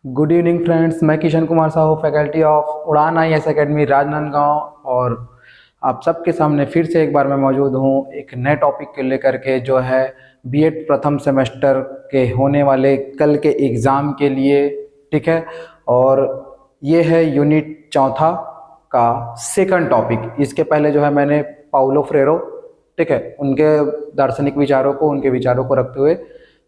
Good evening friends, मैं Kishan Kumar Sahu, faculty of उड़ान IAS academy Rajnandgaon. और आप सबके सामने फिर से एक बार मैं मौजूद हूँ एक नए टॉपिक को लेकर के, जो है बीएड प्रथम सेमेस्टर के होने वाले कल के एग्ज़ाम के लिए। ठीक है, और ये है यूनिट चौथा का सेकंड टॉपिक। इसके पहले जो है मैंने पाउलो फ्रेरो, ठीक है, उनके दार्शनिक विचारों को, उनके विचारों को रखते हुए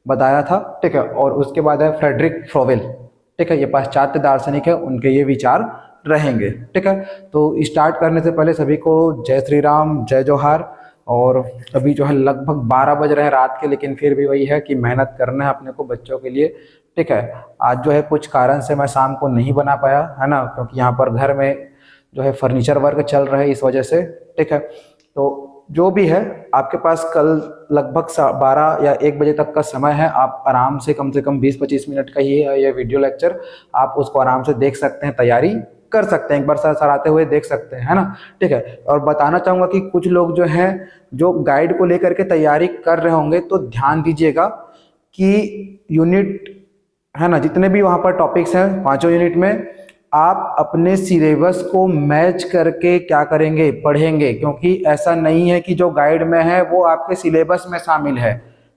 बताया था। ठीक है, और उसके बाद है फ्रेडरिक फ्रोवेल। ठीक है, ये पाश्चात्य दार्शनिक है, उनके ये विचार रहेंगे। ठीक है, तो स्टार्ट करने से पहले सभी को जय श्री राम, जय जोहार। और अभी जो है लगभग 12 बज रहे हैं रात के, लेकिन फिर भी वही है कि मेहनत करना है अपने को बच्चों के लिए। ठीक है, आज जो है कुछ कारण से मैं शाम को नहीं बना पाया, है ना, क्योंकि यहाँ पर घर में जो है फर्नीचर वर्क चल रहा है, इस वजह से। ठीक है, तो जो भी है आपके पास कल लगभग 12 या 1 बजे तक का समय है। आप आराम से कम 20-25 मिनट का ही है ये वीडियो लेक्चर, आप उसको आराम से देख सकते हैं, तैयारी कर सकते हैं, एक बार सर आते हुए देख सकते हैं, है ना। ठीक है, और बताना चाहूँगा कि कुछ लोग जो हैं जो गाइड को लेकर के तैयारी कर रहे होंगे, तो ध्यान दीजिएगा कि यूनिट, है ना, जितने भी वहाँ पर टॉपिक्स हैं पाँचों यूनिट में, आप अपने सिलेबस को मैच करके क्या करेंगे, पढ़ेंगे। क्योंकि ऐसा नहीं है कि जो गाइड में है वो आपके सिलेबस में शामिल है।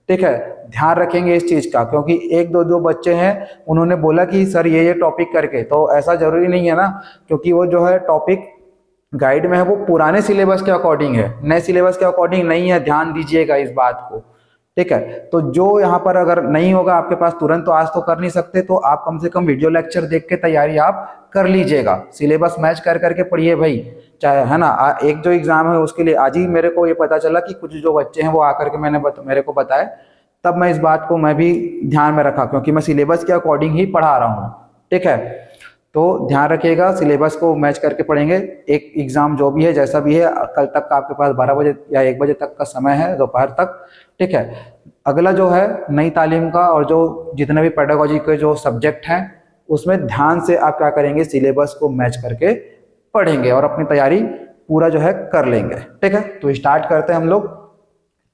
ठीक है, ध्यान रखेंगे इस चीज़ का, क्योंकि एक दो बच्चे हैं उन्होंने बोला कि सर ये टॉपिक करके, तो ऐसा जरूरी नहीं है ना, क्योंकि वो जो है टॉपिक गाइड में है वो पुराने सिलेबस के अकॉर्डिंग है, नए सिलेबस के अकॉर्डिंग नहीं है। ध्यान दीजिएगा इस बात को। ठीक है, तो जो यहाँ पर अगर नहीं होगा आपके पास तुरंत, तो आज तो कर नहीं सकते, तो आप कम से कम वीडियो लेक्चर देख के तैयारी आप कर लीजिएगा। सिलेबस मैच कर करके पढ़िए भाई, चाहे, है ना। एक जो एग्जाम है उसके लिए आज ही मेरे को ये पता चला कि कुछ जो बच्चे हैं वो आकर के मेरे को बताए, तब मैं इस बात को मैं भी ध्यान में रखा, क्योंकि मैं सिलेबस के अकॉर्डिंग ही पढ़ा रहा हूँ। ठीक है, तो ध्यान रखिएगा, सिलेबस को मैच करके पढ़ेंगे। एक एग्जाम जो भी है, जैसा भी है, कल तक का आपके पास 12 बजे या 1 बजे तक का समय है, दोपहर तक। ठीक है, अगला जो है नई तालीम का, और जो जितने भी पेडागोजी के जो सब्जेक्ट हैं उसमें ध्यान से आप क्या करेंगे, सिलेबस को मैच करके पढ़ेंगे और अपनी तैयारी पूरा जो है कर लेंगे। ठीक है, तो स्टार्ट करते हैं हम लोग।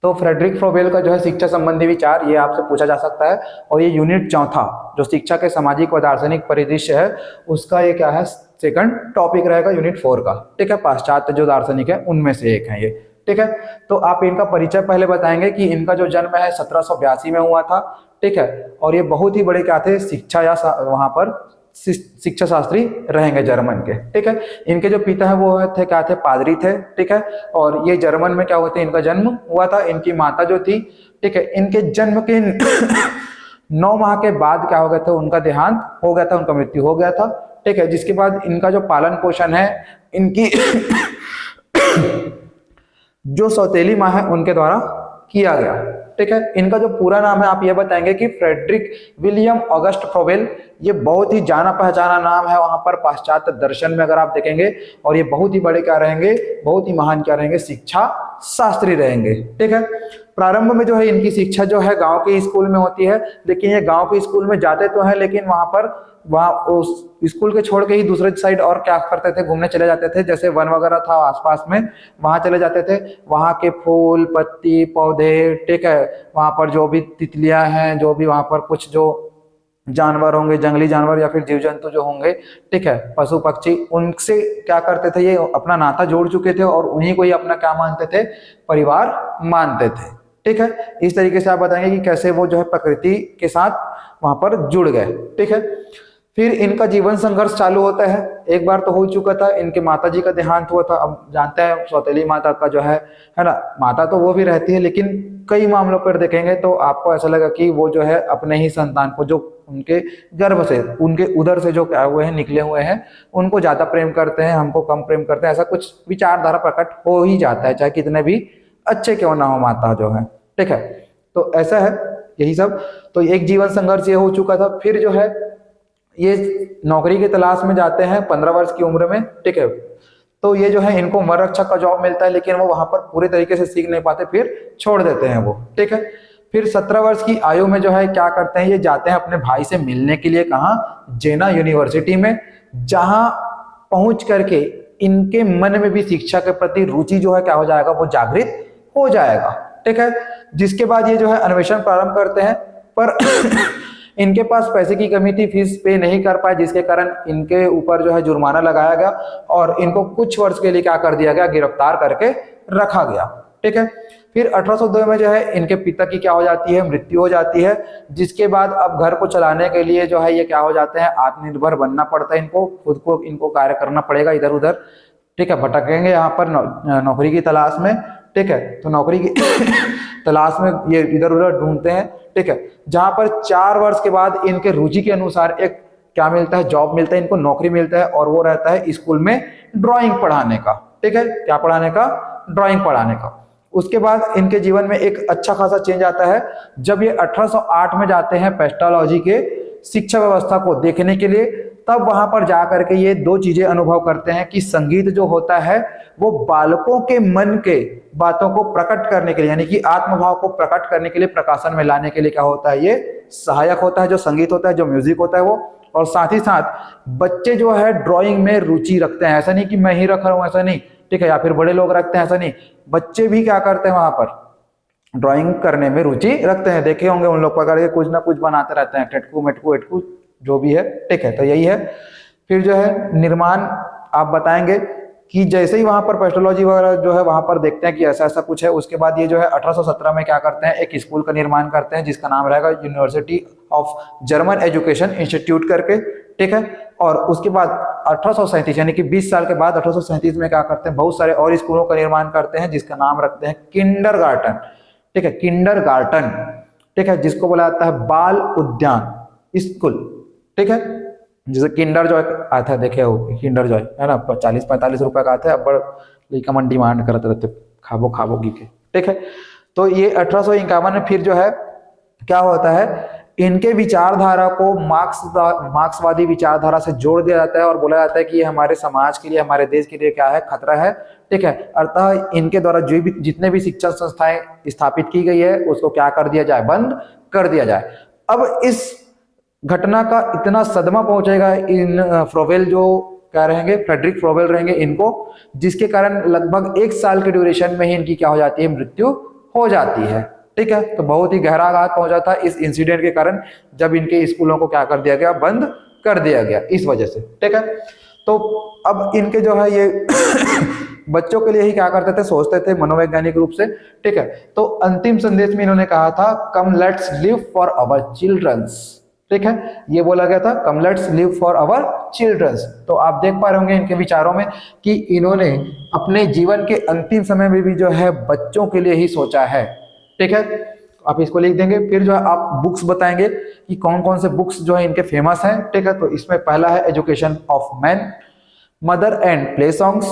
तो फ्रेडरिक फ्रोवेल का जो है शिक्षा संबंधी विचार, ये आपसे पूछा जा सकता है। और ये यूनिट चौथा जो शिक्षा के सामाजिक व दार्शनिक परिदृश्य है, उसका ये क्या है, सेकंड टॉपिक रहेगा यूनिट 4 का। ठीक है, पाश्चात्य जो दार्शनिक है उनमें से एक है ये। ठीक है, तो आप इनका परिचय पहले बताएंगे कि इनका जो जन्म है 1782 में हुआ था। ठीक है, और ये बहुत ही बड़े क्या थे, शिक्षा या वहां पर शिक्षा शास्त्री रहेंगे जर्मन के। ठीक है, इनके जो पिता है वो थे क्या थे, पादरी थे। ठीक है, और ये जर्मन में क्या होते हैं, इनका जन्म हुआ था। इनकी माता जो थी, ठीक है, इनके जन्म के 9 माह के बाद क्या हो गया था, उनका देहांत हो गया था, उनका मृत्यु हो गया था। ठीक है, जिसके बाद इनका जो पालन पोषण है इनकी जो सौतेली माँ है उनके द्वारा किया गया। ठीक है, इनका जो पूरा नाम है आप ये बताएंगे कि फ्रेडरिक विलियम ऑगस्ट फ्रोवेल। ये बहुत ही जाना पहचाना नाम है वहां पर पाश्चात्य दर्शन में, अगर आप देखेंगे। और ये बहुत ही बड़े क्या रहेंगे, बहुत ही महान क्या रहेंगे, शिक्षा शास्त्री रहेंगे। ठीक है, प्रारंभ में जो है इनकी शिक्षा जो है गांव के स्कूल में होती है, लेकिन ये गांव के स्कूल में जाते तो हैं, लेकिन वहाँ उस स्कूल के छोड़ के ही दूसरे साइड और क्या करते थे, घूमने चले जाते थे। जैसे वन वगैरह था आसपास में, वहां चले जाते थे। वहां के फूल पत्ती पौधे, ठीक है, वहां पर जो भी तितलियां हैं, जो भी वहां पर कुछ जो जानवर होंगे, जंगली जानवर या फिर जीव जंतु जो होंगे, ठीक है, पशु पक्षी, उनसे क्या करते थे, ये अपना नाता जोड़ चुके थे और उन्हीं को ही अपना क्या मानते थे, परिवार मानते थे। ठीक है, इस तरीके से आप बताएंगे कि कैसे वो जो है प्रकृति के साथ वहां पर जुड़ गए। ठीक है, फिर इनका जीवन संघर्ष चालू होता है। एक बार तो हो चुका था, इनके माता जी का देहांत हुआ था। अब जानते हैं सौतेली माता का जो है ना, माता तो वो भी रहती है, लेकिन कई मामलों पर देखेंगे तो आपको ऐसा लगा कि वो जो है अपने ही संतान को, जो उनके गर्भ से, उनके उदर से जो क्या हुए हैं, निकले हुए हैं, उनको ज्यादा प्रेम करते हैं, हमको कम प्रेम करते हैं, ऐसा कुछ विचारधारा प्रकट हो ही जाता है, चाहे कितने भी अच्छे क्यों ना हो माता जो है। ठीक है, तो ऐसा है, यही सब। तो एक जीवन संघर्ष ये हो चुका था। फिर जो है ये नौकरी की तलाश में जाते हैं 15 वर्ष की उम्र में। ठीक है, तो ये जो है इनको वन रक्षक का जॉब मिलता है, लेकिन वो वहां पर पूरे तरीके से सीख नहीं पाते, फिर छोड़ देते हैं वो। ठीक है, फिर 17 वर्ष की आयु में जो है क्या करते हैं, ये जाते हैं अपने भाई से मिलने के लिए, कहाँ, जेना यूनिवर्सिटी में, जहां पहुंच करके इनके मन में भी शिक्षा के प्रति रुचि जो है क्या हो जाएगा, वो जागृत हो जाएगा। ठीक है, जिसके बाद ये जो है अन्वेषण प्रारंभ करते हैं, पर इनके पास पैसे की कमी थी, फीस पे नहीं कर पाए, जिसके कारण इनके ऊपर जो है जुर्माना लगाया गया और इनको कुछ वर्ष के लिए क्या कर दिया गया, गिरफ्तार करके रखा गया। ठीक है, फिर 1802 में जो है इनके पिता की क्या हो जाती है, मृत्यु हो जाती है, जिसके बाद अब घर को चलाने के लिए जो है ये क्या हो जाते हैं, आत्मनिर्भर बनना पड़ता है इनको, खुद को इनको कार्य करना पड़ेगा इधर उधर। ठीक है, भटकेंगे यहाँ पर नौकरी की तलाश में। ठीक है, तो नौकरी की तलाश में ये इधर उधर ढूंढते हैं। ठीक है, जहां पर 4 वर्ष के बाद इनके रुचि के अनुसार एक क्या मिलता है, जॉब मिलता है, इनको नौकरी मिलता है और वो रहता है स्कूल में ड्राइंग पढ़ाने का। ठीक है, क्या पढ़ाने का, ड्राइंग पढ़ाने का। उसके बाद इनके जीवन में एक अच्छा खासा चेंज आता है जब ये 1808 में जाते हैं पेस्टोलॉजी के शिक्षा व्यवस्था को देखने के लिए। तब वहां पर जाकर के ये 2 चीजें अनुभव करते हैं कि संगीत जो होता है वो बालकों के मन के बातों को प्रकट करने के लिए, यानी कि आत्मभाव को प्रकट करने के लिए, प्रकाशन में लाने के लिए क्या होता है, ये सहायक होता है। जो संगीत होता है, जो म्यूजिक होता है वो, और साथ ही साथ बच्चे जो है ड्राइंग में रुचि रखते हैं। ऐसा नहीं कि मैं ही रख रहा हूं, ऐसा नहीं। ठीक है, या फिर बड़े लोग रखते हैं, ऐसा नहीं। बच्चे भी क्या करते हैं, वहां पर ड्राइंग करने में रुचि रखते हैं। देखे होंगे उन लोग पकड़ के कुछ ना कुछ बनाते रहते हैं, टटकू मेटकू एटकू जो भी है। ठीक है, तो यही है। फिर जो है निर्माण आप बताएंगे कि जैसे ही वहां पर पेस्टोलॉजी वगैरह जो है वहां पर देखते हैं कि ऐसा ऐसा कुछ है। उसके बाद ये जो है 1817 में क्या करते हैं, एक स्कूल का निर्माण करते हैं जिसका नाम रहेगा university of German education institute करके। ठीक है, और उसके बाद 1837 यानी कि 20 साल के बाद 1837 में क्या करते हैं, बहुत सारे और स्कूलों का निर्माण करते हैं जिसका नाम रखते हैं किंडरगार्टन। ठीक है, किंडरगार्टन। ठीक है, जिसको बोला जाता है बाल उद्यान स्कूल। ठीक है, जैसे किंडर जॉय आता है, देखे हो किंडर जॉय है ना, 40-45 रुपए का आता है। अब बड़ लड़का मन डिमांड करते रहते, खाबो खाबो की के। ठीक है, तो ये 1851 में फिर जो है क्या होता है, इनके विचारधारा को मार्क्सवादी विचारधारा से जोड़ दिया जाता है और बोला जाता है कि ये हमारे समाज के लिए, हमारे देश के लिए क्या है, खतरा है। ठीक है, अतः इनके द्वारा जो भी जितने भी शिक्षण संस्थाएं स्थापित की गई है उसको क्या कर दिया जाए, बंद कर दिया जाए। अब इस घटना का इतना सदमा पहुंचेगा इन फ्रोवेल जो क्या रहेंगे, फ्रेडरिक फ्रोवेल रहेंगे इनको, जिसके कारण लगभग 1 साल के ड्यूरेशन में ही इनकी क्या हो जाती है, मृत्यु हो जाती है। ठीक है, तो बहुत ही गहरा आघात पहुंचा था इस इंसिडेंट के कारण, जब इनके स्कूलों को क्या कर दिया गया, बंद कर दिया गया इस वजह से। ठीक है, तो अब इनके जो है ये बच्चों के लिए ही क्या करते थे, सोचते थे मनोवैज्ञानिक रूप से। ठीक है, तो अंतिम संदेश में इन्होंने कहा था, come let's live for our childrens. ठीक है, ये बोला गया था, come let's live for our childrens. तो आप देख पा रहे होंगे इनके विचारों में कि इन्होंने अपने जीवन के अंतिम समय में भी जो है बच्चों के लिए ही सोचा है। ठीक है, आप इसको लिख देंगे। फिर जो है आप बुक्स बताएंगे कि कौन कौन से बुक्स जो है इनके फेमस हैं। ठीक है, तो इसमें पहला है education of man, mother and play songs,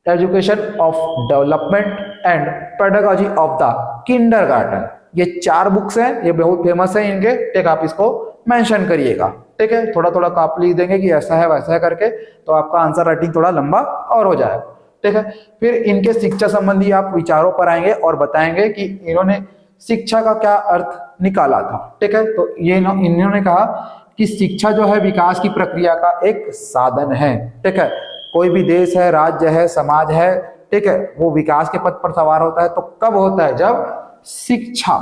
education of development and pedagogy of the kindergarten. ये 4 बुक्स हैं, ये बहुत फेमस है इनके। ठीक, आप इसको मेंशन करिएगा। ठीक है, थोड़ा थोड़ा आप लिख देंगे कि ऐसा है वैसा है करके, तो आपका आंसर राइटिंग थोड़ा लंबा और हो जाएगा। ठीक है, फिर इनके शिक्षा संबंधी आप विचारों पर आएंगे और बताएंगे कि इन्होंने शिक्षा का क्या अर्थ निकाला था। ठीक है, तो ये इन्होंने कहा कि शिक्षा जो है विकास की प्रक्रिया का एक साधन है। ठीक है, कोई भी देश है, राज्य है, समाज है, ठीक है, वो विकास के पथ पर सवार होता है तो कब होता है, जब शिक्षा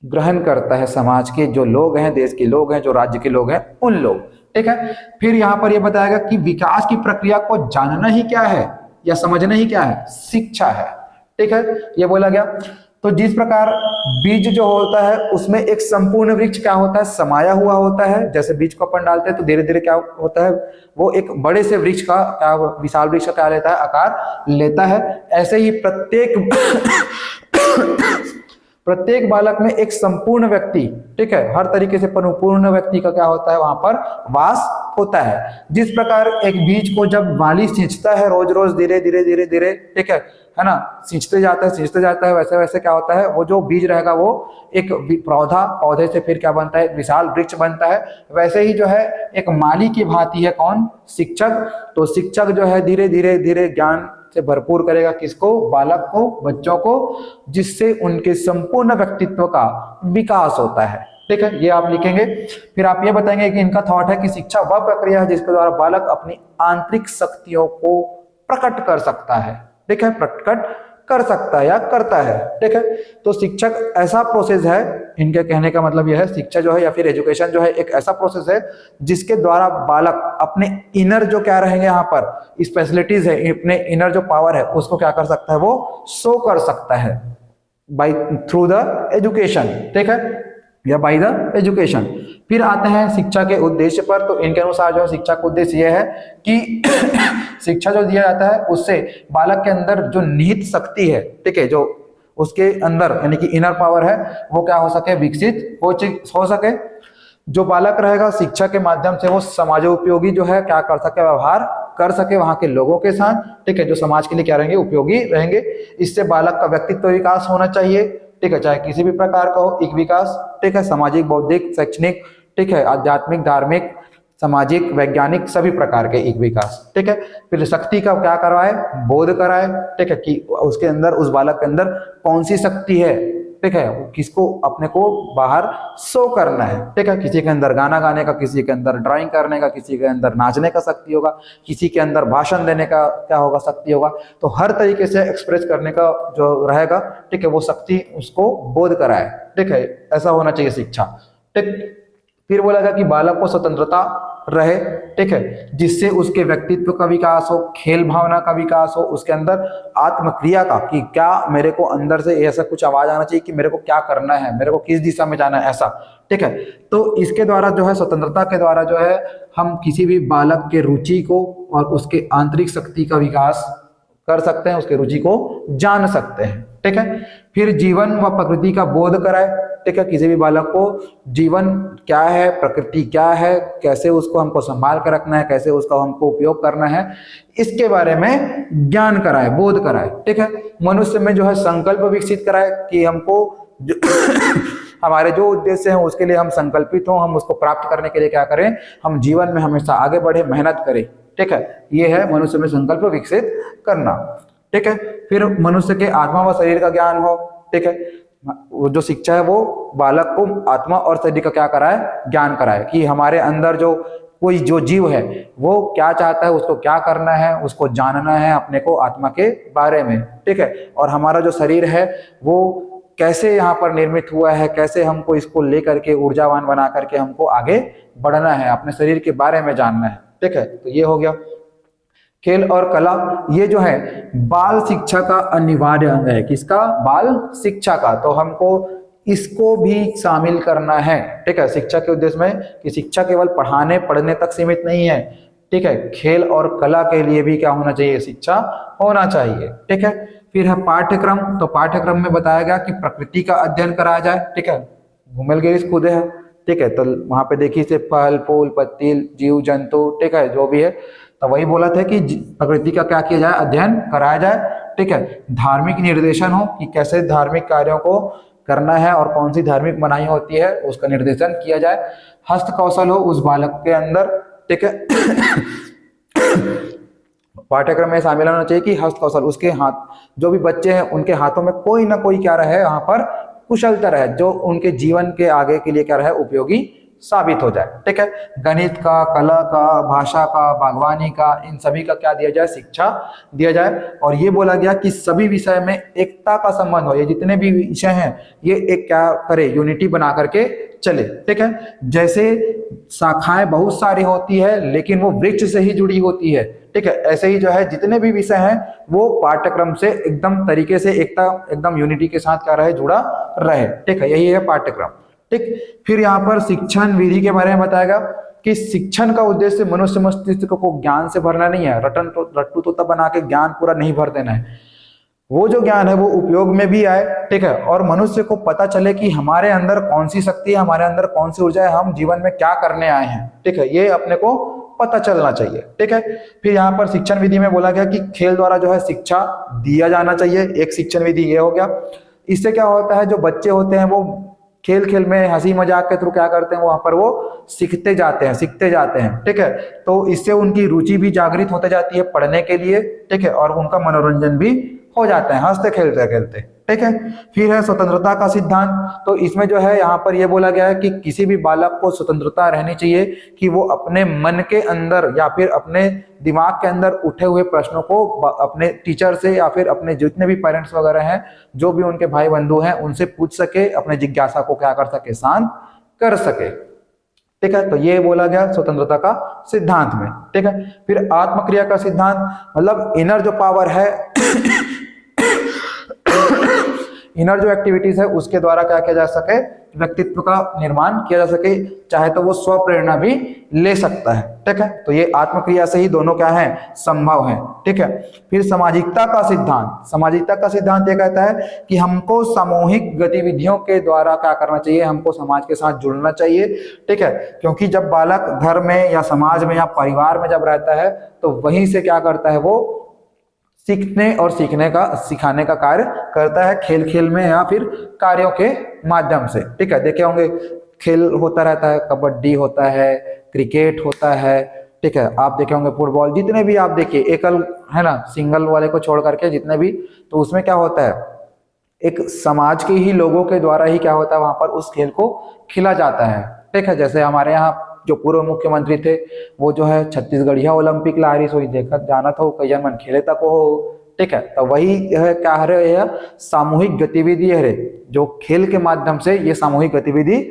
ग्रहण करता है समाज के जो लोग हैं, देश के लोग हैं, जो राज्य के लोग हैं, उन लोग। ठीक है, फिर यहाँ पर ये बताएगा कि विकास की प्रक्रिया को जानना ही क्या है या समझना ही क्या है, शिक्षा है। ठीक है, ये बोला गया। तो जिस प्रकार बीज जो होता है उसमें एक संपूर्ण वृक्ष क्या होता है, समाया हुआ होता है। जैसे बीज को अपन डालते हैं तो धीरे धीरे क्या होता है, वो एक बड़े से वृक्ष का क्या, विशाल वृक्ष का क्या लेता है, आकार लेता है। ऐसे ही प्रत्येक बालक में एक संपूर्ण व्यक्ति, ठीक है, हर तरीके से परिपूर्ण व्यक्ति का क्या होता है, वहां पर वास होता है। जिस प्रकार एक बीज को जब माली सींचता है रोज रोज धीरे धीरे धीरे धीरे, ठीक है ना, सींचते जाता है, वैसे वैसे क्या होता है, वो जो बीज रहेगा वो एक पौधे से फिर क्या बनता है, एक विशाल वृक्ष बनता है। वैसे ही जो है एक माली की भांति है कौन, शिक्षक। तो शिक्षक जो है धीरे धीरे धीरे ज्ञान से भरपूर करेगा किसको, बालक को, बच्चों को, जिससे उनके संपूर्ण व्यक्तित्व का विकास होता है। ठीक है, ये आप लिखेंगे। फिर आप ये बताएंगे कि इनका थॉट है कि शिक्षा वह प्रक्रिया है जिसके द्वारा बालक अपनी आंतरिक शक्तियों को प्रकट कर सकता है। ठीक है, प्रकट कर सकता है या करता है। ठीक है, तो शिक्षक ऐसा प्रोसेस है, इनके कहने का मतलब यह है शिक्षा जो है या फिर एजुकेशन जो है एक ऐसा प्रोसेस है जिसके द्वारा बालक अपने इनर जो क्या रहेंगे यहाँ पर स्पेशलिटीज है, अपने इनर जो पावर है उसको क्या कर सकता है, वो शो कर सकता है बाई थ्रू द एजुकेशन। ठीक है, या बाय द एजुकेशन। फिर आते हैं शिक्षा के उद्देश्य पर। तो इनके अनुसार जो है शिक्षा का उद्देश्य यह है कि शिक्षा जो दिया जाता है उससे बालक के अंदर जो निहित शक्ति है, ठीक है, जो उसके अंदर यानी कि इनर पावर है वो क्या हो सके, विकसित हो सके। जो बालक रहेगा शिक्षा के माध्यम से वो समाजोपयोगी जो है क्या कर सके, व्यवहार कर सके वहां के लोगों के साथ। ठीक है, जो समाज के लिए क्या रहेंगे, उपयोगी रहेंगे। इससे बालक का व्यक्तित्व विकास होना चाहिए। ठीक है, चाहे किसी भी प्रकार का हो, एक विकास। ठीक है, सामाजिक, बौद्धिक, शैक्षणिक, ठीक है, आध्यात्मिक, धार्मिक, सामाजिक, वैज्ञानिक, सभी प्रकार के एक विकास। ठीक है, फिर शक्ति का क्या करवाए, बोध कराए। ठीक है, कि उसके अंदर, उस बालक के अंदर कौन सी शक्ति है, ठीक है, किसको अपने को बाहर शो करना है। ठीक है, किसी के अंदर गाना गाने का, किसी के अंदर ड्राइंग करने का, किसी के अंदर नाचने का शक्ति होगा, किसी के अंदर भाषण देने का क्या होगा, शक्ति होगा। तो हर तरीके से एक्सप्रेस करने का जो रहेगा, ठीक है, वो शक्ति उसको बोध कराए। ठीक है, ऐसा होना चाहिए शिक्षा। ठीक, फिर बोला गया कि बालक को स्वतंत्रता रहे। ठीक है, जिससे उसके व्यक्तित्व का विकास हो, खेल भावना का विकास हो, उसके अंदर आत्मक्रिया का, कि क्या मेरे को अंदर से ऐसा कुछ आवाज आना चाहिए कि मेरे को क्या करना है, मेरे को किस दिशा में जाना है, ऐसा। ठीक है, तो इसके द्वारा जो है, स्वतंत्रता के द्वारा जो है, हम किसी भी बालक के रुचि को और उसके आंतरिक शक्ति का विकास कर सकते हैं, उसके रुचि को जान सकते हैं। ठीक है, फिर जीवन व प्रकृति का बोध कराए। ठीक है, किसी भी बालक को जीवन क्या है, प्रकृति क्या है, कैसे उसको हमको संभाल कर रखना है, कैसे उसका हमको उपयोग करना है, इसके बारे में ज्ञान कराए, बोध कराए। ठीक है, मनुष्य में जो है संकल्प विकसित कराए कि हमको हमारे जो उद्देश्य हैं उसके लिए हम संकल्पित हों, हम उसको प्राप्त करने के लिए क्या करें, हम जीवन में हमेशा आगे बढ़े, मेहनत करें। ठीक है, ये है मनुष्य में संकल्प विकसित करना। ठीक है, फिर मनुष्य के आत्मा व शरीर का ज्ञान हो। ठीक है, वो जो शिक्षा है वो बालक को आत्मा और शरीर का क्या कराए, ज्ञान कराए, कि हमारे अंदर जो कोई जो जीव है वो क्या चाहता है, उसको क्या करना है, उसको जानना है अपने को आत्मा के बारे में। ठीक है, और हमारा जो शरीर है वो कैसे यहाँ पर निर्मित हुआ है, कैसे हमको इसको लेकर के ऊर्जावान बना करके हमको आगे बढ़ना है, अपने शरीर के बारे में जानना है। ठीक है, तो ये हो गया। खेल और कला, ये जो है बाल शिक्षा का अनिवार्य अंग है। किसका, बाल शिक्षा का। तो हमको इसको भी शामिल करना है। ठीक है, शिक्षा के उद्देश्य में कि शिक्षा केवल पढ़ाने पढ़ने तक सीमित नहीं है। ठीक है, खेल और कला के लिए भी क्या होना चाहिए, शिक्षा होना चाहिए। ठीक है, फिर है पाठ्यक्रम। तो पाठ्यक्रम में बताया गया कि प्रकृति का अध्ययन कराया जाए। ठीक है, घुमेलगिरीश खुदे है। ठीक है, तो वहां पे देखिए से फल फूल पत्ती जीव जंतु, ठीक है, जो भी है, तो वही बोला था कि प्रकृति का क्या किया जाए, अध्ययन कराया जाए। ठीक है, धार्मिक निर्देशन हो कि कैसे धार्मिक कार्यों को करना है और कौन सी धार्मिक मनाही होती है उसका निर्देशन किया जाए। हस्त कौशल हो उस बालक के अंदर। ठीक है, पाठ्यक्रम में शामिल होना चाहिए कि हस्त कौशल, उसके हाथ, जो भी बच्चे हैं उनके हाथों में कोई ना कोई क्या रहे, यहाँ पर कुशलता रहे, जो उनके जीवन के आगे के लिए क्या रहे, उपयोगी साबित हो जाए। ठीक है, गणित का, कला का, भाषा का, बागवानी का, इन सभी का क्या दिया जाए, शिक्षा दिया जाए। और ये बोला गया कि सभी विषय में एकता का संबंध हो, ये जितने भी विषय हैं ये एक क्या करे, यूनिटी बना करके चले। ठीक है, जैसे शाखाएं बहुत सारी होती है लेकिन वो वृक्ष से ही जुड़ी होती है। ठीक है, ऐसे ही जो है जितने भी विषय हैं वो पाठ्यक्रम से एकदम तरीके से एकता, एकदम यूनिटी के साथ क्या रहे, जुड़ा रहे। ठीक है, यही है पाठ्यक्रम। ठीक, फिर यहाँ पर शिक्षण विधि के बारे में बताएगा कि शिक्षण का उद्देश्य मनुष्य मस्तिष्क को ज्ञान से भरना नहीं है, रट्टू तोता बना के ज्ञान पूरा नहीं भर देना है। वो जो ज्ञान है वो उपयोग में भी आए। ठीक है, और मनुष्य को पता चले कि हमारे अंदर कौन सी शक्ति है, हमारे अंदर कौन सी ऊर्जा है, हम जीवन में क्या करने आए हैं। ठीक है, ये अपने को पता चलना चाहिए। ठीक है, फिर यहाँ पर शिक्षण विधि में बोला गया कि खेल द्वारा जो है शिक्षा दिया जाना चाहिए। एक शिक्षण विधि ये हो गया। इससे क्या होता है, जो बच्चे होते हैं वो खेल खेल में हंसी मजाक के थ्रू क्या करते हैं, वहां पर वो सीखते जाते हैं। ठीक है, तो इससे उनकी रुचि भी जागृत होते जाती है पढ़ने के लिए। ठीक है, और उनका मनोरंजन भी हो जाते हैं हंसते खेलते खेलते। ठीक है, फिर है स्वतंत्रता का सिद्धांत। तो इसमें जो है यहाँ पर ये बोला गया है कि किसी भी बालक को स्वतंत्रता रहनी चाहिए कि वो अपने मन के अंदर या फिर अपने दिमाग के अंदर उठे हुए प्रश्नों को अपने टीचर से या फिर अपने जितने भी पेरेंट्स वगैरह हैं, जो भी उनके भाई बंधु हैं, उनसे पूछ सके, अपने जिज्ञासा को क्या कर सके, शांत कर सके। ठीक है, तो ये बोला गया स्वतंत्रता का सिद्धांत में। ठीक है, फिर आत्मक्रिया का सिद्धांत, मतलब इनर जो पावर है इनर जो एक्टिविटीज है उसके द्वारा क्या किया जा सके, व्यक्तित्व का निर्माण किया जा सके, चाहे तो वो स्व प्रेरणा भी ले सकता है। ठीक है, तो ये आत्मक्रिया से ही दोनों क्या है, संभव है। ठीक है, फिर सामाजिकता का सिद्धांत। सामाजिकता का सिद्धांत ये कहता है कि हमको सामूहिक गतिविधियों के द्वारा क्या करना चाहिए, हमको समाज के साथ जुड़ना चाहिए। ठीक है, क्योंकि जब बालक घर में या समाज में या परिवार में जब रहता है तो वहीं से क्या करता है, वो सीखने और सिखाने का कार्य करता है, खेल खेल में या फिर कार्यों के माध्यम से। ठीक है, देखे होंगे खेल होता रहता है, कबड्डी होता है, क्रिकेट होता है। ठीक है, आप देखे होंगे फुटबॉल, जितने भी आप देखिए एकल है ना, सिंगल वाले को छोड़ करके जितने भी, तो उसमें क्या होता है, एक समाज के ही लोगों के द्वारा ही क्या होता है, वहां पर उस खेल को खेला जाता है। ठीक है, जैसे हमारे यहाँ जो पूर्व मुख्यमंत्री थे वो जो है छत्तीसगढ़िया ओलंपिक लारी सोई देखा जाना था, कई मन खेले तक हो। ठीक है, तो वही है क्या है, सामूहिक गतिविधि है जो खेल के माध्यम से ये सामूहिक गतिविधि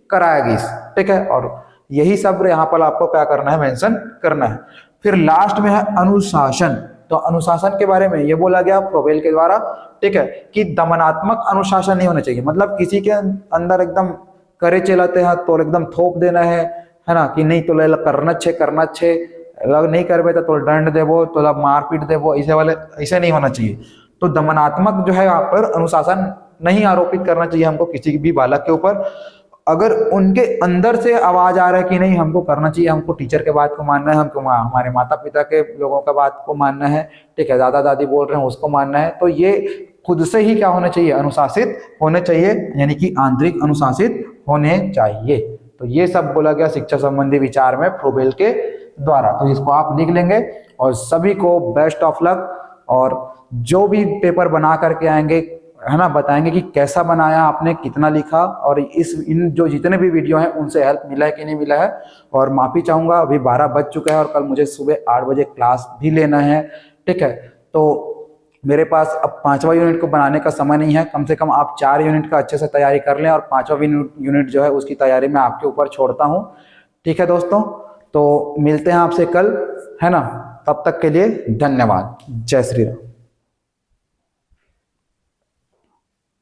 कराएगी। ठीक है, और यही सब यहाँ पर आपको क्या करना है, मेंशन करना है। फिर लास्ट में है अनुशासन। तो अनुशासन के बारे में ये बोला गया फ्रोबेल के द्वारा। ठीक है, कि दमनात्मक अनुशासन नहीं होना चाहिए, मतलब किसी के अंदर एकदम करे चलाते हैं तो एकदम थोप देना है ना, कि नहीं तो करना छे अगर नहीं करबे तो दंड देवो, तो मारपीट देवो, ऐसे वाले ऐसे नहीं होना चाहिए। तो दमनात्मक जो है यहाँ पर अनुशासन नहीं आरोपित करना चाहिए हमको किसी भी बालक के ऊपर। अगर उनके अंदर से आवाज आ रहा है कि नहीं हमको करना चाहिए, हमको टीचर के बात को मानना है, हमको हमारे माता पिता के लोगों का बात को मानना है, ठीक है, दादा दादी बोल रहे हैं उसको मानना है, तो ये खुद से ही क्या होना चाहिए, अनुशासित होने चाहिए, यानी कि आंतरिक अनुशासित होने चाहिए। तो ये सब बोला गया शिक्षा संबंधी विचार में फ्रोबेल के द्वारा। तो इसको आप लिख लेंगे और सभी को बेस्ट ऑफ लक। और जो भी पेपर बना करके आएंगे है ना, बताएंगे कि कैसा बनाया आपने, कितना लिखा, और इन जो जितने भी वीडियो हैं उनसे हेल्प मिला है कि नहीं मिला है। और माफी चाहूंगा, अभी 12 बज चुका है और कल मुझे सुबह 8 बजे क्लास भी लेना है। ठीक है, तो मेरे पास अब 5वां यूनिट को बनाने का समय नहीं है, कम से कम आप 4 यूनिट का अच्छे से तैयारी कर लें, और 5वां यूनिट जो है उसकी तैयारी मैं आपके ऊपर छोड़ता हूँ। ठीक है दोस्तों, तो मिलते हैं आपसे कल, है ना, तब तक के लिए धन्यवाद। जय श्री राम।